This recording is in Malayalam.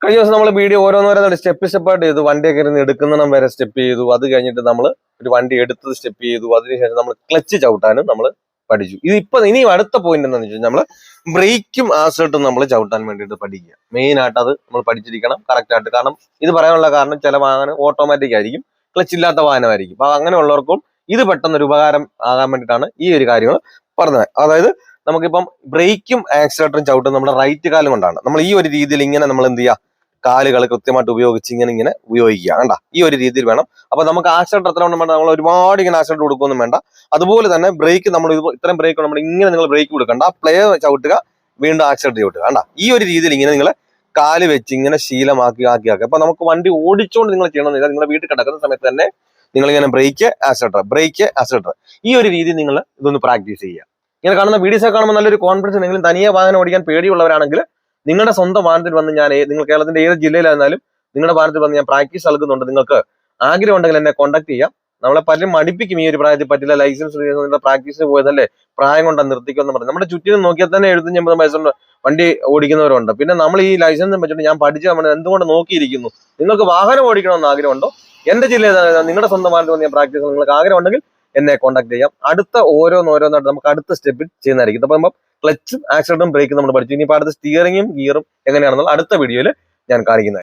കഴിഞ്ഞ ദിവസം നമ്മൾ വീഡിയോ ഓരോന്നോരോന്നും സ്റ്റെപ്പായിട്ട് ചെയ്തു. വണ്ടിയൊക്കെ ഇരുന്ന് എടുക്കുന്നിടം വരെ സ്റ്റെപ്പ് ചെയ്തു. അത് കഴിഞ്ഞിട്ട് നമ്മൾ ഒരു വണ്ടി എടുത്തത് സ്റ്റെപ്പ് ചെയ്തു. അതിനുശേഷം നമ്മൾ ക്ലച്ച് ചവിട്ടാനും നമ്മൾ പഠിച്ചു. ഇനി അടുത്ത പോയിന്റ് എന്താണെന്ന് വെച്ചാൽ നമ്മൾ ബ്രേക്കും ആക്സിലേറ്ററും നമ്മൾ ചവിട്ടാൻ വേണ്ടിയിട്ട് പഠിക്കുക. മെയിൻ ആയിട്ട് അത് നമ്മൾ പഠിച്ചിരിക്കണം കറക്റ്റ് ആയിട്ട്. കാരണം ഇത് പറയാനുള്ള കാരണം ചില വാഹനം ഓട്ടോമാറ്റിക് ആയിരിക്കും, ക്ലച്ച് ഇല്ലാത്ത വാഹനമായിരിക്കും. അപ്പൊ അങ്ങനെയുള്ളവർക്കും ഇത് പെട്ടെന്ന് ഒരു ഉപകാരം ആകാൻ വേണ്ടിയിട്ടാണ് ഈ ഒരു കാര്യങ്ങൾ പറഞ്ഞത്. അതായത് നമുക്കിപ്പം ബ്രേക്കും ആക്സിലേറ്ററും ചവിട്ടും നമ്മുടെ റൈറ്റ് കാലം കൊണ്ടാണ്. നമ്മൾ ഈ ഒരു രീതിയിൽ ഇങ്ങനെ നമ്മൾ എന്ത് ചെയ്യുക, കാലുകൾ കൃത്യമായിട്ട് ഉപയോഗിച്ച് ഇങ്ങനെ ഉപയോഗിക്കുക. വേണ്ട, ഈ ഒരു രീതിയിൽ വേണം. അപ്പൊ നമുക്ക് ആക്സിലേറ്റർ എത്ര വേണം വേണ്ട, നമ്മൾ ഒരുപാട് ഇങ്ങനെ ആക്സിലേറ്റർ കൊടുക്കൊന്നും വേണ്ട. അതുപോലെ തന്നെ ബ്രേക്ക് നമ്മൾ ഇത്രയും ബ്രേക്ക് നമ്മൾ ഇങ്ങനെ നിങ്ങൾ ബ്രേക്ക് കൊടുക്കണ്ട, പ്ലേ ചവിട്ടുക, വീണ്ടും ആക്സിലേറ്റർ ചവിട്ടുക. വേണ്ട, ഈ ഒരു രീതിയിൽ ഇങ്ങനെ നിങ്ങൾ കാല് വെച്ച് ഇങ്ങനെ ശീലമാക്കി ആക്കി. അപ്പൊ നമുക്ക് വണ്ടി ഓടിച്ചുകൊണ്ട് നിങ്ങൾ ചെയ്യണമെന്നില്ല. നിങ്ങളുടെ വീട്ടിൽ കിടക്കുന്ന സമയത്ത് തന്നെ നിങ്ങൾ ഇങ്ങനെ ബ്രേക്ക് ആക്സിലേറ്റർ ഈ ഒരു രീതിയിൽ നിങ്ങൾ ഇതൊന്ന് പ്രാക്ടീസ് ചെയ്യുക. ഇങ്ങനെ കാണുന്ന വീഡിയോസ് ഒക്കെ കാണുമ്പോൾ നല്ലൊരു കോൺഫിഡൻസ് ഉണ്ടെങ്കിലും തനിയെ വാഹനം ഓടിക്കാൻ പേടിയുള്ളവരാണെങ്കിൽ നിങ്ങളുടെ സ്വന്തം വാഹനത്തിൽ വന്ന് നിങ്ങൾ കേരളത്തിന്റെ ഏത് ജില്ലയിലായിരുന്നാലും നിങ്ങളുടെ വാഹനത്തിൽ വന്ന് ഞാൻ പ്രാക്ടീസ് നൽകുന്നുണ്ട്. നിങ്ങൾക്ക് ആഗ്രഹം ഉണ്ടെങ്കിൽ എന്നെ കോൺടാക്ട് ചെയ്യാം. നമ്മളെ പലരും മടിപ്പിക്കും, ഈ ഒരു പ്രായത്തിൽ പറ്റില്ല, ലൈസൻസ് പ്രാക്ടീസിന് പോയതല്ലേ, പ്രായം കൊണ്ടാ നിർത്തിക്കുമെന്ന് പറഞ്ഞു. നമ്മുടെ ചുറ്റിനും നോക്കിയാൽ തന്നെ 75-80 വയസ്സുണ്ട് വണ്ടി ഓടിക്കുന്നവരുണ്ട്. പിന്നെ നമ്മൾ ഈ ലൈസൻസും വെച്ചിട്ട് ഞാൻ പഠിച്ച നമ്മൾ എന്തുകൊണ്ട് നോക്കിയിരിക്കുന്നു? നിങ്ങൾക്ക് വാഹനം ഓടിക്കണമെന്ന് ആഗ്രഹമുണ്ടോ? എന്റെ ജില്ലയിൽ നിങ്ങളുടെ സ്വന്തം വാഹനത്തിൽ വന്ന് ഞാൻ പ്രാക്ടീസ് നിങ്ങൾക്ക് ആഗ്രഹം ഉണ്ടെങ്കിൽ എന്നെ കോൺടാക്ട് ചെയ്യാം. അടുത്ത ഓരോന്നോരോന്നായിട്ട് നമുക്ക് അടുത്ത സ്റ്റെപ്പിൽ ചെയ്യുന്നതായിരിക്കും. അപ്പൊ ക്ലച്ചും ആക്സിലേറ്ററും ബ്രേക്കും നമ്മൾ പഠിച്ചു. ഇനിയിപ്പോൾ അടുത്ത സ്റ്റിയറിംഗും ഗിയറും എങ്ങനെയാണെന്നുള്ള അടുത്ത വീഡിയോയിൽ ഞാൻ കാണിക്കുന്നത്.